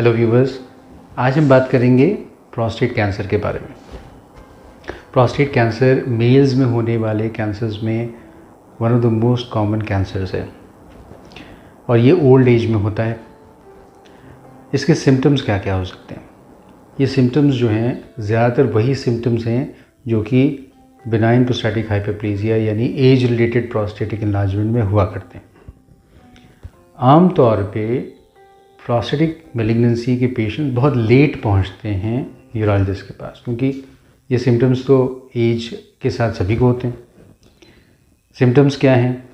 Hello viewers, आज हम बात करेंगे प्रोस्टेट कैंसर के बारे में। प्रोस्टेट कैंसर मेल्स में होने वाले कैंसर्स में one of the most common cancers है और ये ओल्ड एज में होता है। इसके सिम्टम्स क्या क्या हो सकते हैं? ये सिम्टम्स जो हैं ज़्यादातर वही सिम्टम्स हैं जो कि बिनाइन प्रोस्टैटिक हाइपरप्लेजिया यानी एज रिलेटेड प्रोस्टेटिक एनलार्जमेंट में हुआ करते हैं। आम तौर पे प्रोस्टेटिक मेलिग्नेंसी के पेशेंट बहुत लेट पहुंचते हैं यूरोलॉजिस्ट के पास, क्योंकि ये सिम्टम्स तो एज के साथ सभी को होते हैं। सिम्टम्स क्या हैं?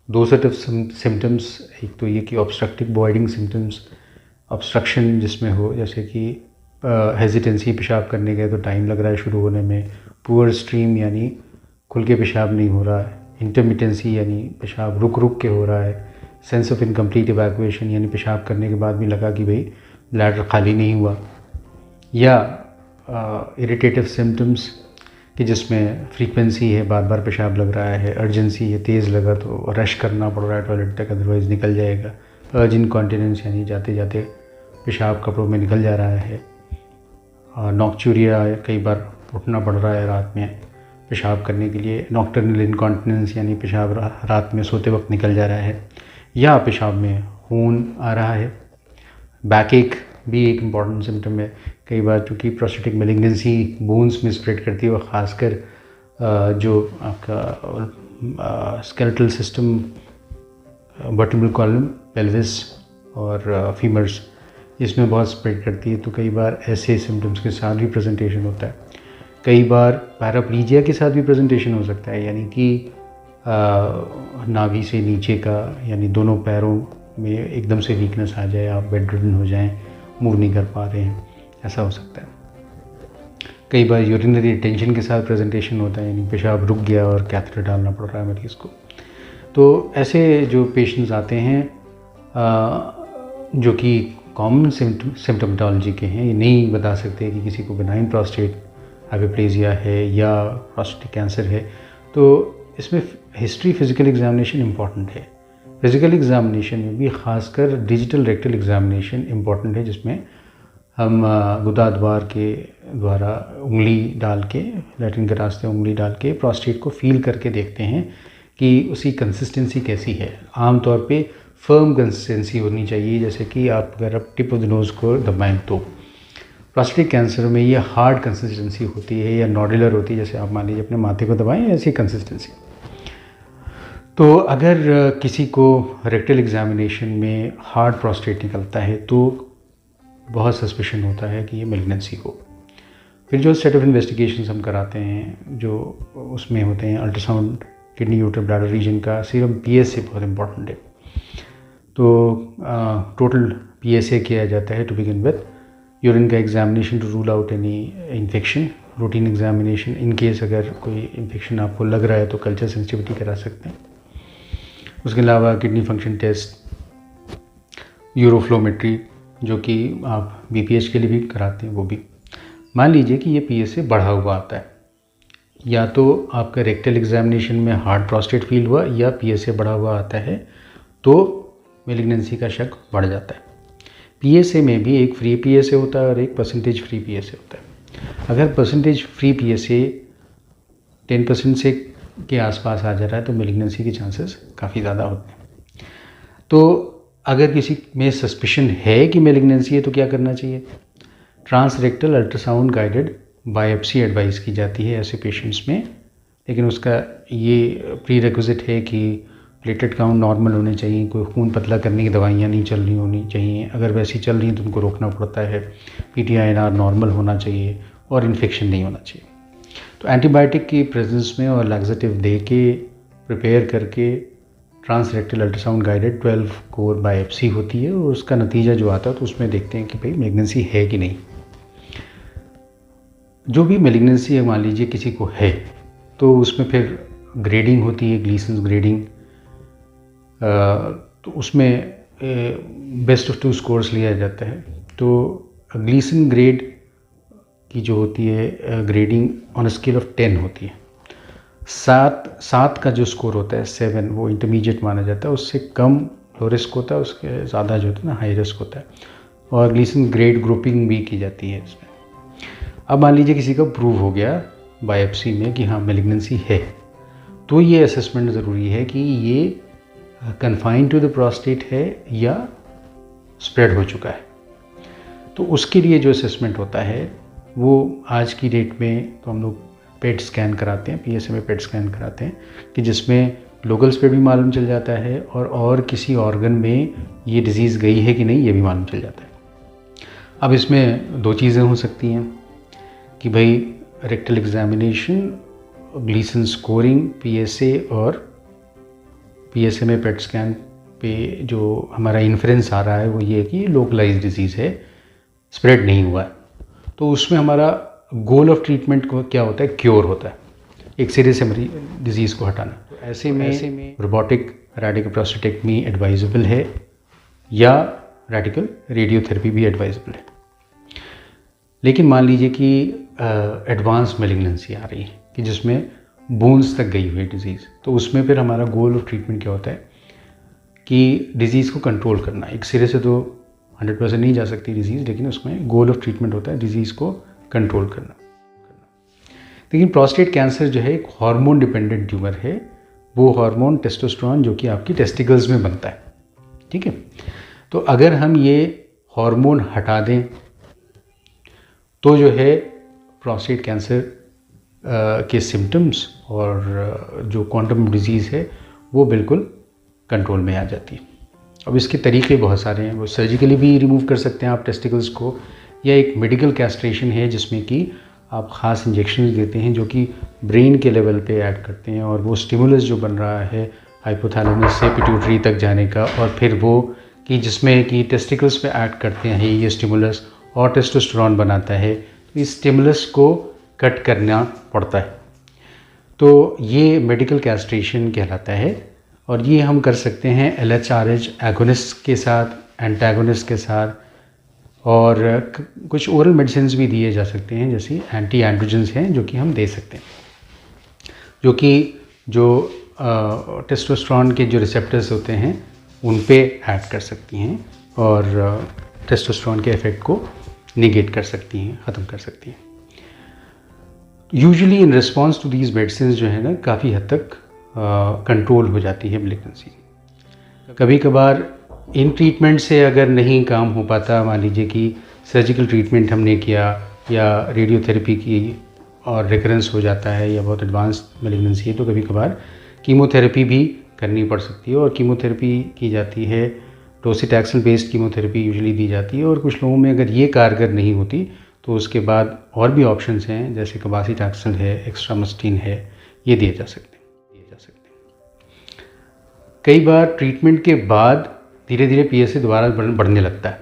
दो सेट ऑफ सिम्टम्स। एक तो ये कि ऑब्स्ट्रक्टिव वॉइडिंग सिम्टम्स, ऑब्स्ट्रक्शन जिसमें हो, जैसे कि हेजिटेंसी, पेशाब करने गए तो टाइम लग रहा है शुरू होने में, पुअर स्ट्रीम यानी खुल के पेशाब नहीं हो रहा है, इंटरमिटेंसी यानी पेशाब रुक रुक के हो रहा है, सेंस ऑफ इनकम्प्लीट इवैक्यूएशन यानी पेशाब करने के बाद भी लगा कि भाई ब्लैडर खाली नहीं हुआ, या इरिटेटिव सिम्टम्स कि जिसमें फ्रीक्वेंसी है, बार बार पेशाब लग रहा है, अर्जेंसी है, तेज़ लगा तो रश करना पड़ रहा है टॉयलेट तक, अदरवाइज़ निकल जाएगा, अर्ज इनकॉन्टिनेंस यानी जाते जाते पेशाब कपड़ों में निकल जा रहा है, नॉक्चूरिया, कई बार उठना पड़ रहा है रात में पेशाब करने के लिए, नॉक्टर्नल इनकॉन्टिनेंस यानी पेशाब रात में सोते वक्त निकल जा रहा है, या पेशाब में खून आ रहा है। बैक एक भी एक इम्पॉर्टेंट सिम्टम है। कई बार चूँकि प्रोस्टेटिक मेलिग्नेंसी बोन्स में स्प्रेड करती है और ख़ासकर जो आपका skeletal system, vertebral column, pelvis और फीमर्स, इसमें बहुत स्प्रेड करती है, तो कई बार ऐसे सिम्टम्स के साथ भी प्रेजेंटेशन होता है। कई बार पैराप्लीजिया के साथ भी प्रेजेंटेशन हो सकता है, यानी कि नाभि से नीचे का यानी दोनों पैरों में एकदम से वीकनेस आ जाए, आप बेडरिडन हो जाएं, मूव नहीं कर पा रहे हैं, ऐसा हो सकता है। कई बार यूरिनरी रिटेंशन के साथ प्रेजेंटेशन होता है, यानी पेशाब रुक गया और कैथेटर डालना पड़ रहा है मरीज़ को। तो ऐसे जो पेशेंट्स आते हैं जो कि कॉमन सिम्टोमेटोलॉजी के हैं, ये नहीं बता सकते कि किसी को बिनाइन प्रोस्टेट हाइपरप्लेजिया है या प्रोस्टेटिक कैंसर है, तो इसमें हिस्ट्री फिज़िकल एग्जामिनेशन इम्पॉर्टेंट है। फिज़िकल एग्जामिनेशन में भी ख़ासकर डिजिटल रेक्टल एग्जामिनेशन इम्पॉर्टेंट है, जिसमें हम गुदाद्वार के द्वारा उंगली डाल के, लैट्रिन के रास्ते उंगली डाल के प्रोस्टेट को फील करके देखते हैं कि उसकी कंसिस्टेंसी कैसी है। आमतौर पे फर्म कंसिस्टेंसी होनी चाहिए, जैसे कि आप अगर आप टिप ऑफ द नोज़ को दबाएं तो। प्रोस्टेटिक कैंसर में ये हार्ड कंसिस्टेंसी होती है या नॉडुलर होती है, जैसे आप मान लीजिए अपने माथे को दबाएं, ऐसी कंसिस्टेंसी। तो अगर किसी को रेक्टल एग्जामिनेशन में हार्ड प्रोस्टेट निकलता है तो बहुत सस्पिशन होता है कि ये मेलिग्नेंसी हो। फिर जो सेट ऑफ इन्वेस्टिगेशंस हम कराते हैं, जो उसमें होते हैं ultrasound, kidney, uterus, bladder region का, सीरम PSA बहुत इंपॉर्टेंट है। तो टोटल PSA किया जाता है टू बिगिन विद, यूरिन का examination to rule out any infection, routine examination in case अगर कोई इन्फेक्शन आपको लग रहा है तो कल्चर सेंसिटिविटी करा सकते हैं। उसके अलावा किडनी फंक्शन टेस्ट, यूरोफ्लोमेट्री जो कि आप BPH के लिए भी कराते हैं, वो भी। मान लीजिए कि ये PSA बढ़ा हुआ आता है, या तो आपका रेक्टल एग्जामिनेशन में हार्ड प्रोस्टेट फील हुआ या PSA बढ़ा हुआ आता है, तो मेलिग्नेंसी का शक बढ़ जाता है। PSA में भी एक फ्री PSA होता है और एक परसेंटेज फ्री PSA होता है। अगर परसेंटेज फ्री PSA 10% से के आसपास आ जा रहा है तो मेलिग्नेंसी के चांसेस काफ़ी ज़्यादा होते हैं। तो अगर किसी में सस्पिशन है कि मेलिग्नेंसी है तो क्या करना चाहिए? Transrectal ultrasound guided biopsy advice की जाती है ऐसे पेशेंट्स में, लेकिन उसका ये प्री रिक्विजिट है कि प्लेटलेट काउंट नॉर्मल होने चाहिए, कोई खून पतला करने की दवाइयाँ नहीं चल रही होनी चाहिए, अगर वैसी चल रही हैं तो उनको रोकना पड़ता है, PTINR नॉर्मल होना चाहिए और इन्फेक्शन नहीं होना चाहिए। तो एंटीबायोटिक की प्रेजेंस में और लैक्सेटिव दे के प्रिपेयर करके transrectal ultrasound guided 12 core biopsy होती है, और उसका नतीजा जो आता है तो उसमें देखते हैं कि भाई मेलिग्नेंसी है कि नहीं। जो भी मेलिग्नेंसी है मान लीजिए किसी को है, तो उसमें फिर ग्रेडिंग होती है, ग्लीसन्स ग्रेडिंग। तो उसमें बेस्ट ऑफ 2 स्कोर्स लिया जाता है। तो ग्लीसन ग्रेड की जो होती है ग्रेडिंग ऑन स्केल ऑफ 10 होती है। 7 का जो स्कोर होता है 7, वो इंटरमीडिएट माना जाता है, उससे कम लो रिस्क होता है, उसके ज़्यादा जो होता है ना हाई रिस्क होता है। और ग्लीसन ग्रेड ग्रुपिंग भी की जाती है इसमें। अब मान लीजिए किसी का प्रूव हो गया बायोप्सी में कि हाँ मैलिग्नेंसी है, तो ये असेसमेंट ज़रूरी है कि ये कन्फाइंड टू द प्रोस्टेट है या स्प्रेड हो चुका है। तो उसके लिए जो असेसमेंट होता है वो आज की डेट में तो हम लोग पेट स्कैन कराते हैं, PSA में पेट स्कैन कराते हैं कि जिसमें लोकल स्प्रेड भी मालूम चल जाता है और किसी ऑर्गन में ये डिज़ीज़ गई है कि नहीं ये भी मालूम चल जाता है। अब इसमें दो चीज़ें हो सकती हैं कि भाई rectal examination, Gleason scoring, PSA और PSA में पेट स्कैन पे जो हमारा इन्फ्रेंस आ रहा है वो ये है कि लोकलाइज डिजीज़ है, स्प्रेड नहीं हुआ है। तो उसमें हमारा गोल ऑफ ट्रीटमेंट को क्या होता है, क्योर होता है, एक सिरे से डिजीज़ को हटाना। तो ऐसे में रोबोटिक रेडिकल प्रोस्टेटेक्टमी एडवाइजेबल है या रेडिकल रेडियोथेरेपी भी एडवाइजेबल है। लेकिन मान लीजिए कि एडवांस मैलिग्नेंसी आ रही है कि जिसमें बोन्स तक गई हुई है डिज़ीज़, तो उसमें फिर हमारा गोल ऑफ ट्रीटमेंट क्या होता है कि डिज़ीज़ को कंट्रोल करना। एक सिरे से तो 100% नहीं जा सकती डिज़ीज़, लेकिन उसमें गोल ऑफ ट्रीटमेंट होता है डिज़ीज़ को कंट्रोल करना। लेकिन प्रोस्टेट कैंसर जो है एक हार्मोन डिपेंडेंट ट्यूमर है। वो हार्मोन टेस्टोस्टेरोन जो कि आपकी टेस्टिकल्स में बनता है, ठीक है। तो अगर हम ये हार्मोन हटा दें तो जो है प्रोस्टेट कैंसर के सिम्टम्स और जो क्वांटम डिजीज़ है वो बिल्कुल कंट्रोल में आ जाती है। अब इसके तरीके बहुत सारे हैं, वो सर्जिकली भी रिमूव कर सकते हैं आप टेस्टिकल्स को, या एक मेडिकल कैस्ट्रेशन है जिसमें कि आप ख़ास इंजेक्शन देते हैं जो कि ब्रेन के लेवल पे ऐड करते हैं और वो स्टिमुलस जो बन रहा है हाइपोथैलेमस से पिट्यूटरी तक जाने का, और फिर वो कि जिसमें कि टेस्टिकल्स पे ऐड करते हैं ये स्टिमुलस और टेस्टोस्टेरोन बनाता है, तो इस स्टिमुलस को कट करना पड़ता है। तो ये मेडिकल कैस्ट्रेशन कहलाता है और ये हम कर सकते हैं LHRH एगोनिस्ट के साथ, एंटागोनिस्ट के साथ, और कुछ ओरल मेडिसिन भी दिए जा सकते हैं जैसे एंटी एंड्रोजन्स हैं जो कि हम दे सकते हैं, जो कि टेस्टोस्टेरोन के जो रिसेप्टर्स होते हैं उन पे ऐड कर सकती हैं और टेस्टोस्टेरोन के इफेक्ट को निगेट कर सकती हैं, ख़त्म कर सकती हैं। Usually in response to these medicine जो है ना काफ़ी हद तक कंट्रोल हो जाती है मैलिग्नेंसी। कभी कभार इन ट्रीटमेंट से अगर नहीं काम हो पाता, मान लीजिए कि सर्जिकल ट्रीटमेंट हमने किया या रेडियोथेरेपी की और रिकरेंस हो जाता है या बहुत एडवांस मैलिग्नेंसी है, तो कभी कभार कीमोथेरेपी भी करनी पड़ सकती है। और कीमोथेरेपी की जाती है, डोसीटैक्सल बेस्ड कीमोथेरेपी यूजुअली दी जाती है। और कुछ लोगों में अगर ये कारगर नहीं होती तो उसके बाद और भी ऑप्शंस हैं जैसे कबासीटैक्सल है, एक्स्ट्रामस्टिन है, ये दिए जा सकते हैं। कई बार ट्रीटमेंट के बाद धीरे धीरे PSA दोबारा बढ़ने लगता है,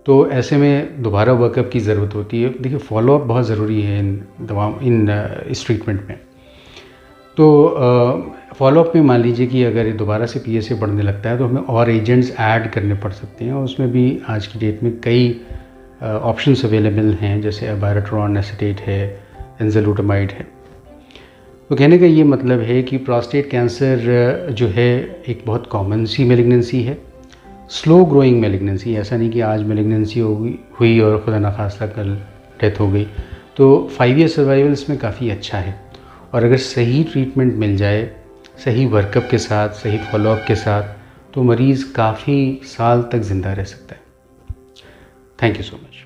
तो ऐसे में दोबारा वर्कअप की ज़रूरत होती है। देखिए फॉलोअप बहुत ज़रूरी है इस ट्रीटमेंट में। तो फॉलोअप में मान लीजिए कि अगर दोबारा से PSA बढ़ने लगता है तो हमें और एजेंट्स ऐड करने पड़ सकते हैं, और उसमें भी आज की डेट में कई ऑप्शंस अवेलेबल हैं जैसे अबायराट्रोन एसीटेट है, एंजालुटामाइड है। तो कहने का ये मतलब है कि प्रोस्टेट कैंसर जो है एक बहुत कॉमन सी मैलिग्नेंसी है, स्लो ग्रोइंग मैलिग्नेंसी। ऐसा नहीं कि आज मैलिग्नेंसी हुई और खुदा न खास्ता कल डेथ हो गई। तो 5 ईयर सर्वाइवल इसमें काफ़ी अच्छा है, और अगर सही ट्रीटमेंट मिल जाए, सही वर्कअप के साथ, सही फॉलोअप के साथ, तो मरीज़ काफ़ी साल तक ज़िंदा रह सकता है। Thank you so much.